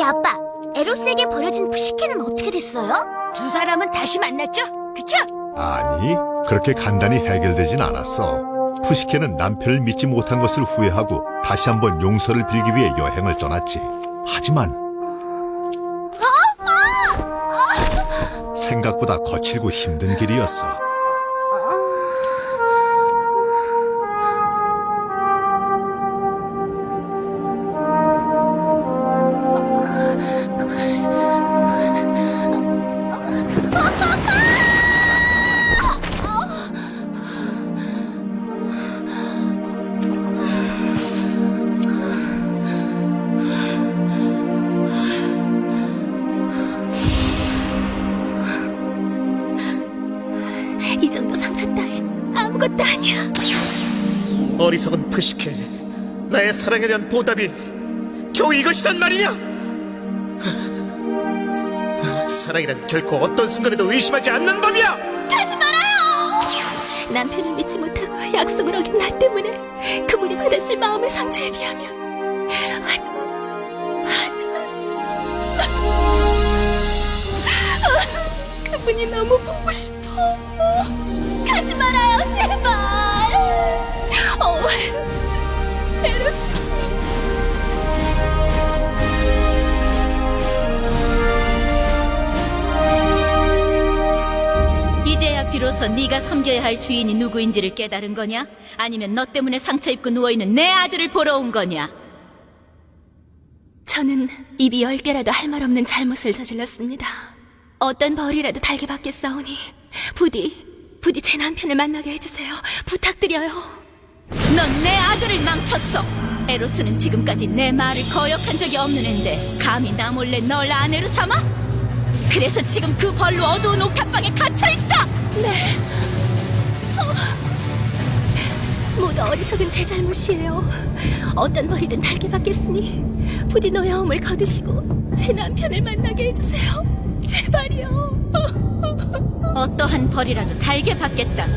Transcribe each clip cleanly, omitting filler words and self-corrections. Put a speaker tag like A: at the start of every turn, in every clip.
A: 아빠, 에로스에게 버려진 푸시케는 어떻게 됐어요?
B: 두 사람은 다시 만났죠? 그쵸?
C: 아니, 그렇게 간단히 해결되진 않았어. 푸시케는 남편을 믿지 못한 것을 후회하고 다시 한번 용서를 빌기 위해 여행을 떠났지. 하지만 생각보다 거칠고 힘든 길이었어.
A: 이 정도 상처 따윈 아무것도 아니야.
D: 어리석은 푸시케, 나의 사랑에 대한 보답이 겨우 이것이란 말이냐? 사랑이란 결코 어떤 순간에도 의심하지 않는 법이야!
A: 가지 말아요! 남편을 믿지 못하고 약속을 어긴 나 때문에 그분이 받았을 마음의 상처에 비하면 하지만 그분이 너무 보고 싶어. 가지 말아요, 제발. 에로스.
B: 이제야 비로소 네가 섬겨야 할 주인이 누구인지를 깨달은 거냐? 아니면 너 때문에 상처 입고 누워있는 내 아들을 보러 온 거냐?
A: 저는 입이 10개라도 할 말 없는 잘못을 저질렀습니다. 어떤 벌이라도 달게 받겠사오니 부디 제 남편을 만나게 해주세요. 부탁드려요.
B: 넌 내 아들을 망쳤어. 에로스는 지금까지 내 말을 거역한 적이 없는 앤데 감히 나 몰래 널 아내로 삼아? 그래서 지금 그 벌로 어두운 옥탑방에 갇혀있다.
A: 네. 모두 어리석은 제 잘못이에요. 어떤 벌이든 달게 받겠으니 부디 노여움을 거두시고 제 남편을 만나게 해주세요. 제발이요.
B: 어떠한 벌이라도 달게 받겠다고?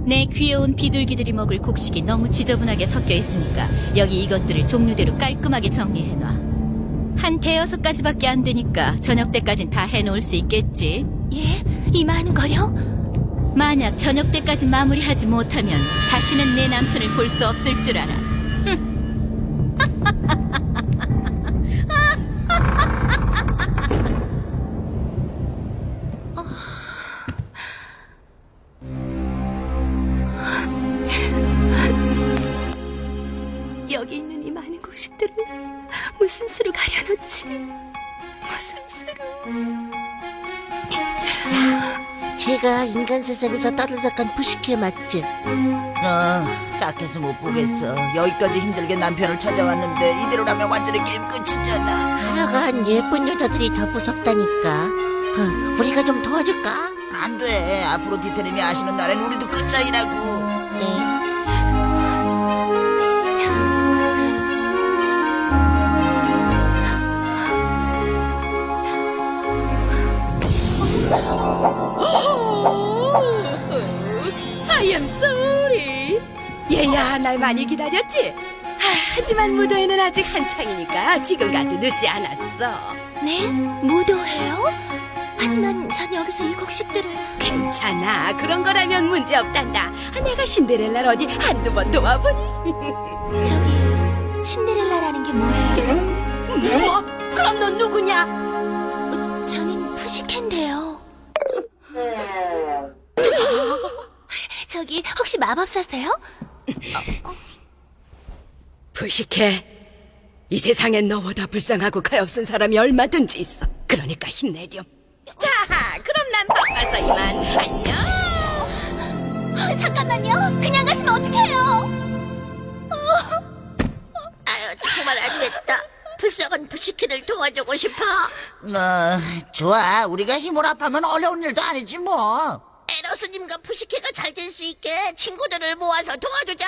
B: 내 귀여운 비둘기들이 먹을 곡식이 너무 지저분하게 섞여 있으니까 여기 이것들을 종류대로 깔끔하게 정리해놔. 한 대여섯 가지밖에 안 되니까 저녁 때까진 다 해놓을 수 있겠지.
A: 예? 이 많은 걸요?
B: 만약 저녁 때까지 마무리하지 못하면 다시는 내 남편을 볼 수 없을 줄 알아.
A: 여기 있는 이 많은 곡식들을 무슨 수로 가려놓지? 무슨 수로?
E: 제가 인간 세상에서 떠들썩한 푸시케 맞지?
F: 딱해서 못 보겠어. 여기까지 힘들게 남편을 찾아왔는데 이대로라면 완전히 게임 끝이잖아.
E: 하여간 예쁜 여자들이 더 무섭다니까. 우리가 좀 도와줄까?
F: 안 돼. 아프로디테님이 아시는 날엔 우리도 끝장이라고.
E: 네.
B: I am sorry.
G: 얘야, 날 많이 기다렸지? 하지만 무도회는 아직 한창이니까 지금 가도 늦지 않았어.
A: 네? 무도해요? 하지만 전 여기서 이 곡식들을
G: 괜찮아. 그런 거라면 문제 없단다. 내가 신데렐라를 어디 한두 번 도와보니.
A: 저기 신데렐라라는 게 뭐예요?
G: 뭐? 그럼 넌 누구냐?
A: 저는 푸시캔데요. 저기 혹시 마법사세요?
G: 부식해. 이 세상엔 너보다 불쌍하고 가엾은 사람이 얼마든지 있어. 그러니까 힘내렴. 자, 그럼 난 바빠서 이만. 안녕.
A: 잠깐만요. 그냥 가시면 어떡해요?
E: 아유, 정말 안 됐다. 불쌍한 푸시케를 도와주고 싶어.
F: 좋아. 우리가 힘을 합하면 어려운 일도 아니지 뭐.
E: 에로스님과 푸시케가 잘 될 수 있게 친구들을 모아서 도와주자.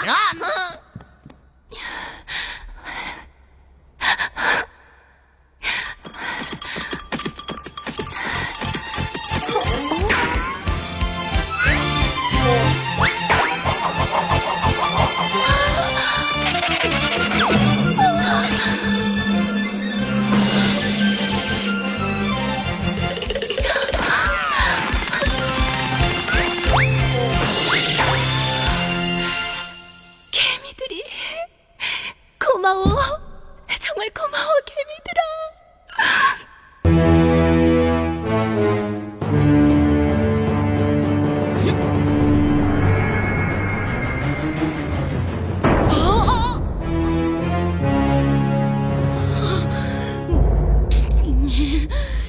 F: 그럼.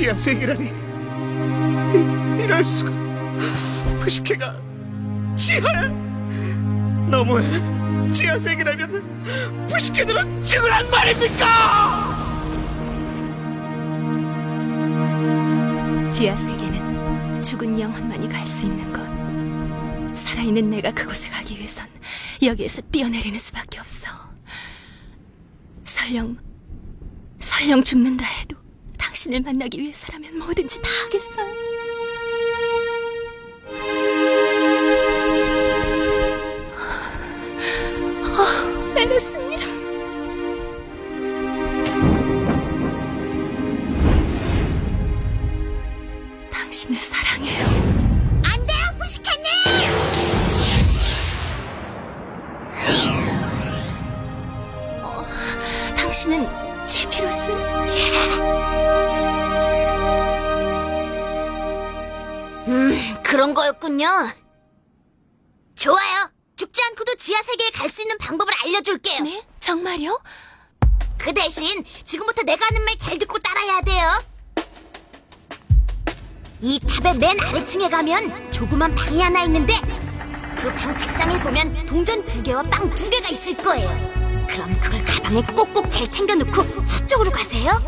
D: 지하세계라니. 이럴 수가. 푸시케가 지하에. 너무해. 지하세계라면 푸시케들은 죽으란 말입니까?
A: 지하 세계는 죽은 영혼만이 갈 수 있는 곳. 살아있는 내가 그곳에 가기 위해선 여기에서 뛰어내리는 수밖에 없어. 설령 죽는다 해도 당신을 만나기 위해서라면 뭐든지 다 하겠어요. 에르스님. 당신을 사랑해요.
E: 안 돼요, 푸시케님!
A: 당신은 제피로스?
E: 그런 거였군요. 좋아요. 죽지 않고도 지하 세계에 갈 수 있는 방법을 알려줄게요.
A: 네? 정말요?
E: 그 대신 지금부터 내가 하는 말 잘 듣고 따라해야 돼요. 이 탑의 맨 아래층에 가면 조그만 방이 하나 있는데 그 방 책상에 보면 동전 2개와 빵 2개가 있을 거예요. 그럼 그걸 가방에 꼭꼭 잘 챙겨놓고 서쪽으로 가세요.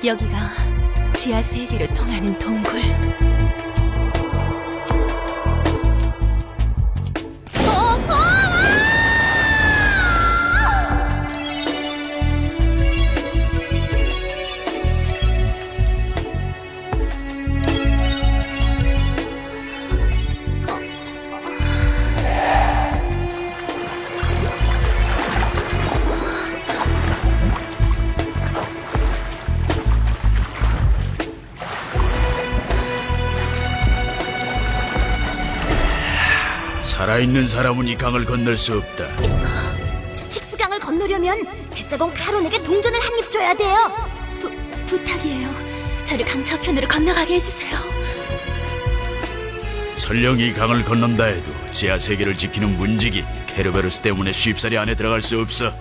A: 여기가 지하 세계로 통하는 동굴.
H: 살아있는 사람은 이 강을 건널 수 없다.
E: 스틱스 강을 건너려면 뱃사공 카론에게 동전을 한 입 줘야 돼요.
A: 부탁이에요. 저를 강 저편으로 건너가게 해주세요.
H: 설령 이 강을 건넌다 해도 지하 세계를 지키는 문지기 케르베로스 때문에 쉽사리 안에 들어갈 수 없어.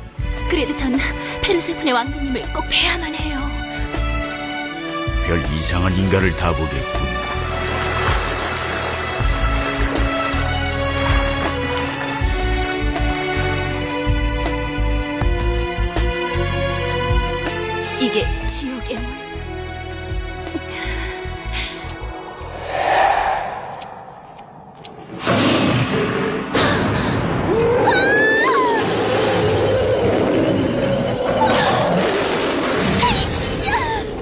A: 그래도 전 페르세폰의 왕비님을 꼭 뵈야만 해요.
H: 별 이상한 인간을 다 보겠군.
A: 이게 지옥의 문.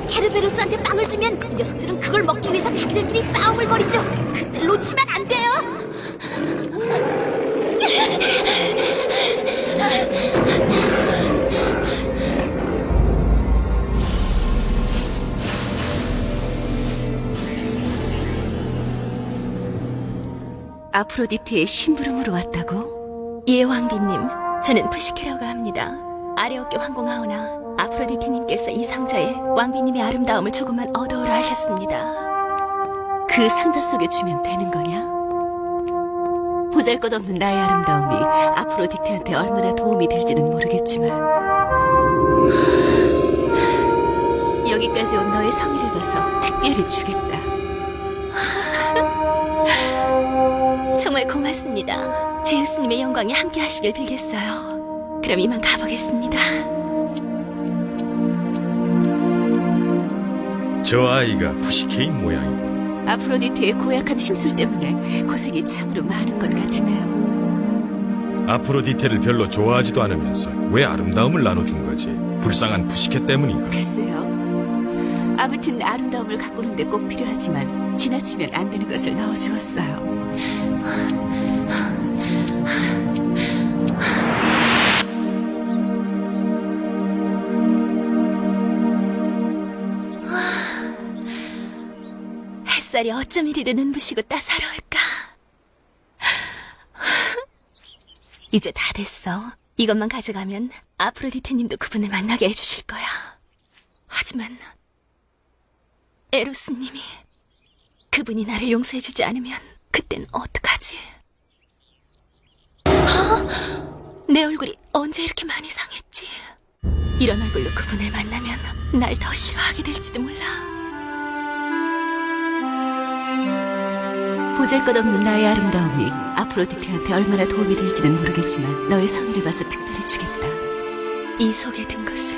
E: 케르베로스한테 빵을 주면 녀석들은 그걸 먹기 위해서 자기들끼리 싸움을 벌이죠. 그때 놓치면 안 돼요.
A: 아프로디테의 심부름으로 왔다고? 예, 왕비님. 저는 푸시케라고 합니다. 아래 어깨 황공하오나 아프로디테님께서 이 상자에 왕비님의 아름다움을 조금만 얻어오라 하셨습니다. 그 상자 속에 주면 되는 거냐? 보잘것없는 나의 아름다움이 아프로디테한테 얼마나 도움이 될지는 모르겠지만 여기까지 온 너의 성의를 봐서 특별히 주겠다. 정말 고맙습니다. 제우스님의 영광이 함께 하시길 빌겠어요. 그럼 이만 가보겠습니다.
I: 저 아이가 푸시케인 모양이군.
A: 아프로디테의 고약한 심술 때문에 고생이 참으로 많은 것 같으네요.
I: 아프로디테를 별로 좋아하지도 않으면서 왜 아름다움을 나눠준 거지? 불쌍한 푸시케 때문인가?
A: 글쎄요. 아무튼 아름다움을 가꾸는 데 꼭 필요하지만 지나치면 안 되는 것을 넣어주었어요. 햇살이 어쩜 이리도 눈부시고 따사로울까. 이제 다 됐어. 이것만 가져가면 아프로디테님도 그분을 만나게 해주실 거야. 하지만 에로스님이 그분이 나를 용서해주지 않으면 그땐 어떡하지? 내 얼굴이 언제 이렇게 많이 상했지? 이런 얼굴로 그분을 만나면 날 더 싫어하게 될지도 몰라. 보잘것없는 나의 아름다움이 아프로디테한테 얼마나 도움이 될지는 모르겠지만 너의 성의를 봐서 특별히 주겠다. 이 속에 든 것을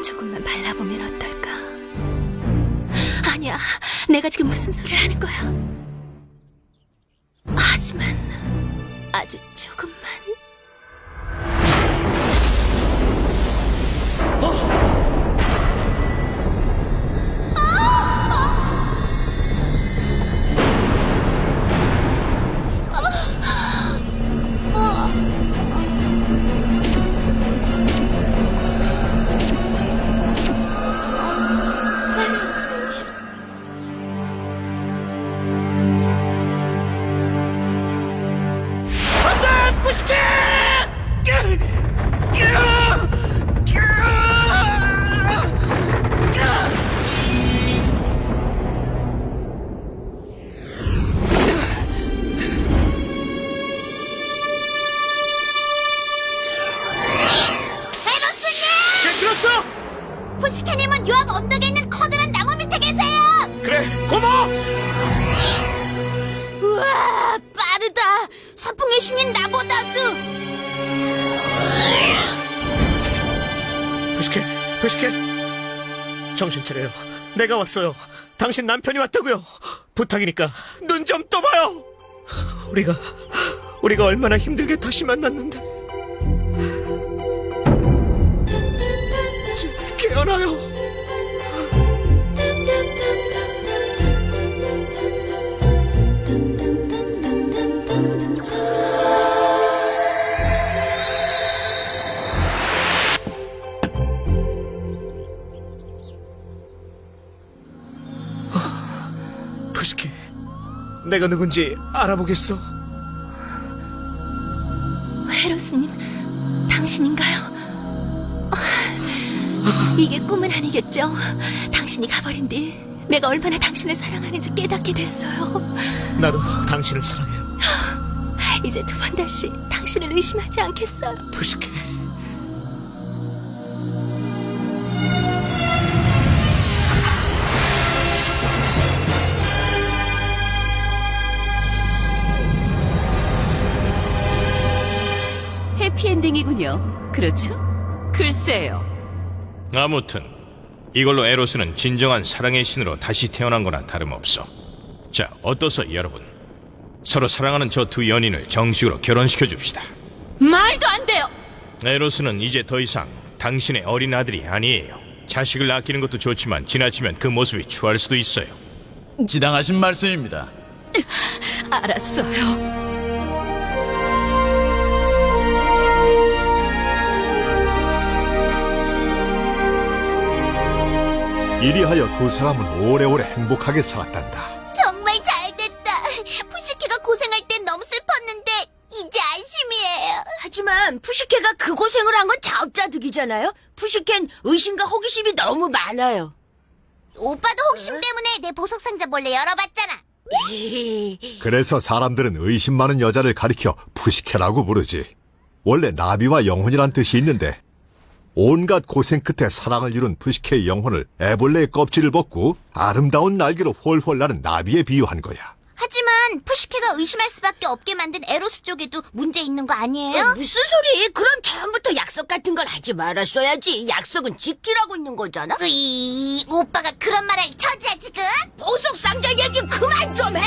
A: 조금만 발라보면 어떨까? 아니야, 내가 지금 무슨 소리를 하는 거야? 하지만 아주 조금만.
E: 푸시케님은 유압 언덕에 있는 커다란 나무 밑에 계세요.
D: 그래, 고마워.
E: 우와, 빠르다. 서풍의 신인 나보다도.
D: 푸시켓. 정신 차려요. 내가 왔어요. 당신 남편이 왔다고요. 부탁이니까 눈 좀 떠봐요. 우리가 얼마나 힘들게 다시 만났는데. 깨어나요. 푸시케, 내가 누군지 알아보겠어?
A: 헤로스님, 당신인가요? 이게 꿈은 아니겠죠? 당신이 가버린 뒤 내가 얼마나 당신을 사랑하는지 깨닫게 됐어요.
D: 나도 당신을 사랑해요.
A: 이제 두 번 다시 당신을 의심하지 않겠어요.
D: 푸시케.
B: 해피엔딩이군요. 그렇죠?
G: 글쎄요.
J: 아무튼 이걸로 에로스는 진정한 사랑의 신으로 다시 태어난 거나 다름없어. 자, 어떠소 여러분? 서로 사랑하는 저 두 연인을 정식으로 결혼시켜 줍시다.
B: 말도 안 돼요.
J: 에로스는 이제 더 이상 당신의 어린 아들이 아니에요. 자식을 아끼는 것도 좋지만 지나치면 그 모습이 추할 수도 있어요.
H: 지당하신 말씀입니다.
B: 알았어요.
C: 이리하여 두 사람은 오래오래 행복하게 살았단다.
E: 정말 잘됐다. 푸시케가 고생할 땐 너무 슬펐는데 이제 안심이에요.
G: 하지만 푸시케가 그 고생을 한 건 자업자득이잖아요. 푸시케는 의심과 호기심이 너무 많아요.
E: 오빠도 호기심 때문에 내 보석 상자 몰래 열어봤잖아.
C: 그래서 사람들은 의심 많은 여자를 가리켜 푸시케라고 부르지. 원래 나비와 영혼이란 뜻이 있는데 온갖 고생 끝에 사랑을 이룬 푸시케의 영혼을 애벌레의 껍질을 벗고 아름다운 날개로 홀홀 나는 나비에 비유한 거야.
E: 하지만 푸시케가 의심할 수밖에 없게 만든 에로스 쪽에도 문제 있는 거 아니에요?
G: 무슨 소리? 그럼 처음부터 약속 같은 걸 하지 말았어야지. 약속은 지키라고 있는 거잖아.
E: 오빠가 그런 말을 처지야 지금?
G: 보석 상자 얘기 그만 좀 해.